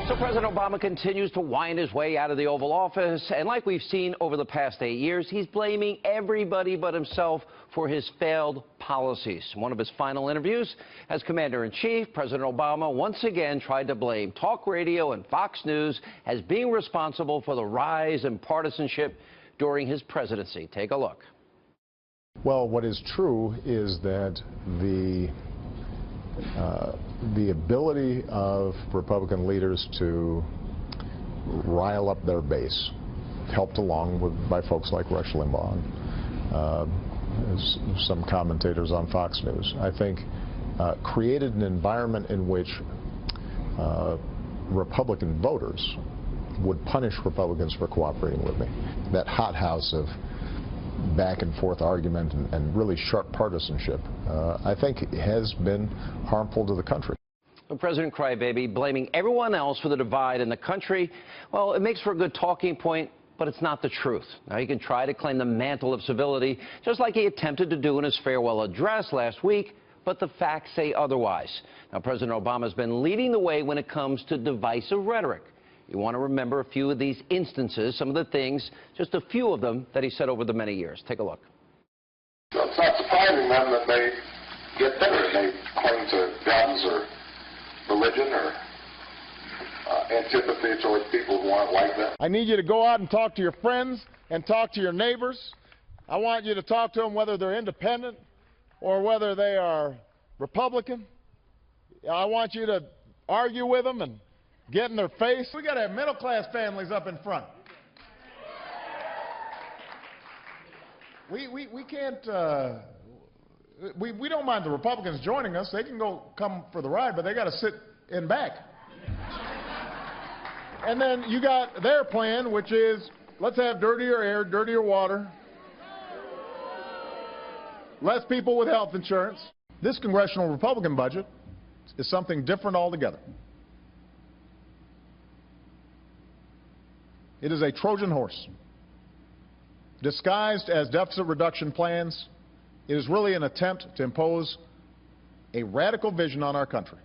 So President Obama continues to wind his way out of the Oval Office, and like we've seen over the past 8 years, he's blaming everybody but himself for his failed policies. In one of his final interviews as Commander-in-Chief, President Obama once again tried to blame talk radio and Fox News as being responsible for the rise in partisanship during his presidency. Take a look. Well, what is true is that the ability of Republican leaders to rile up their base, helped along by folks like Rush Limbaugh, some commentators on Fox News, I think created an environment in which Republican voters would punish Republicans for cooperating with me. That hothouse of back and forth argument and really sharp partisanship, I think has been harmful to the country. President Crybaby blaming everyone else for the divide in the country. Well, it makes for a good talking point, but it's not the truth. Now, he can try to claim the mantle of civility, just like he attempted to do in his farewell address last week, but the facts say otherwise. Now, President Obama has been leading the way when it comes to divisive rhetoric. You want to remember a few of these instances, some of the things, just a few of them that he said over the many years. Take a look. It's not surprising then that they get bitter and they cling to guns or religion or antipathy towards people who aren't like them. I need you to go out and talk to your friends and talk to your neighbors. I want you to talk to them whether they're independent or whether they are Republican. I want you to argue with them and get in their face. We got to have middle-class families up in front. We can't, we don't mind the Republicans joining us. They can come for the ride, but they got to sit in back. And then you got their plan, which is let's have dirtier air, dirtier water, less people with health insurance. This congressional Republican budget is something different altogether. It is a Trojan horse. Disguised as deficit reduction plans, it is really an attempt to impose a radical vision on our country.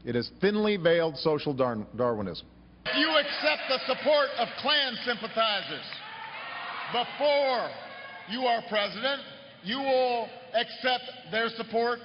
It is thinly veiled social Darwinism. If you accept the support of Klan sympathizers before you are president, you will accept their support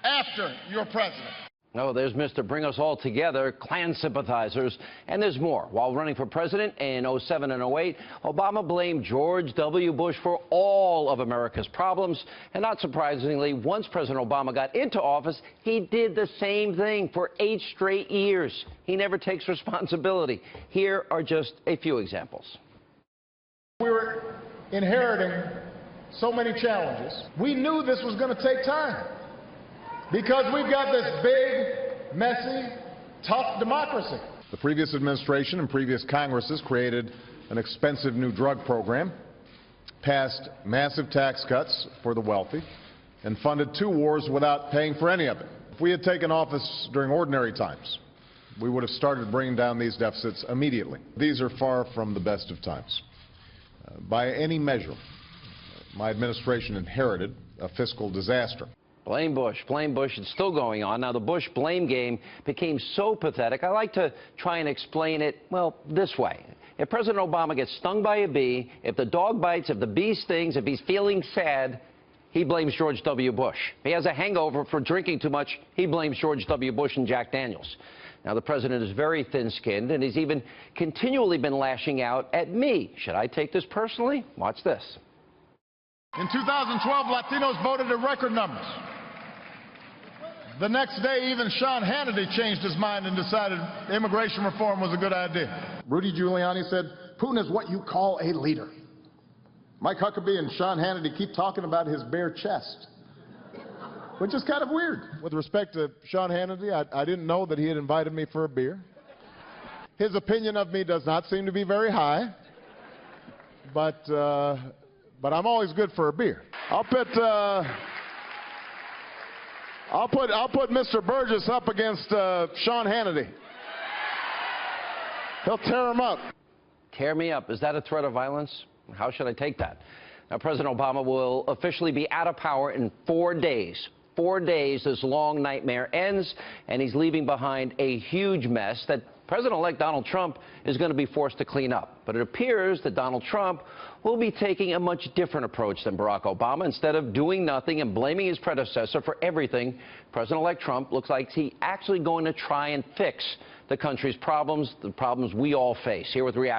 after you're president. Oh, there's Mr. Bring Us All Together, Klan sympathizers, and there's more. While running for president in 07 and 08, Obama blamed George W. Bush for all of America's problems. And not surprisingly, once President Obama got into office, he did the same thing for 8 straight years. He never takes responsibility. Here are just a few examples. We were inheriting so many challenges. We knew this was going to take time, because we've got this big, messy, tough democracy. The previous administration and previous Congresses created an expensive new drug program, passed massive tax cuts for the wealthy, and funded 2 wars without paying for any of it. If we had taken office during ordinary times, we would have started bringing down these deficits immediately. These are far from the best of times. By any measure, my administration inherited a fiscal disaster. Blame Bush, it's still going on. Now, the Bush blame game became so pathetic, I like to try and explain it, well, this way. If President Obama gets stung by a bee, if the dog bites, if the bee stings, if he's feeling sad, he blames George W. Bush. If he has a hangover for drinking too much, he blames George W. Bush and Jack Daniels. Now, the president is very thin-skinned, and he's even continually been lashing out at me. Should I take this personally? Watch this. In 2012, Latinos voted in record numbers. The next day, even Sean Hannity changed his mind and decided immigration reform was a good idea. Rudy Giuliani said, Putin is what you call a leader. Mike Huckabee and Sean Hannity keep talking about his bare chest, which is kind of weird. With respect to Sean Hannity, I didn't know that he had invited me for a beer. His opinion of me does not seem to be very high, but I'm always good for a beer. I'll put Mr. Burgess up against Sean Hannity. He'll tear him up. Tear me up. Is that a threat of violence? How should I take that? Now, President Obama will officially be out of power in 4 days. 4 days, this long nightmare ends, and he's leaving behind a huge mess that President-elect Donald Trump is going to be forced to clean up. But it appears that Donald Trump will be taking a much different approach than Barack Obama. Instead of doing nothing and blaming his predecessor for everything, President-elect Trump looks like he's actually going to try and fix the country's problems, the problems we all face. Here with reaction.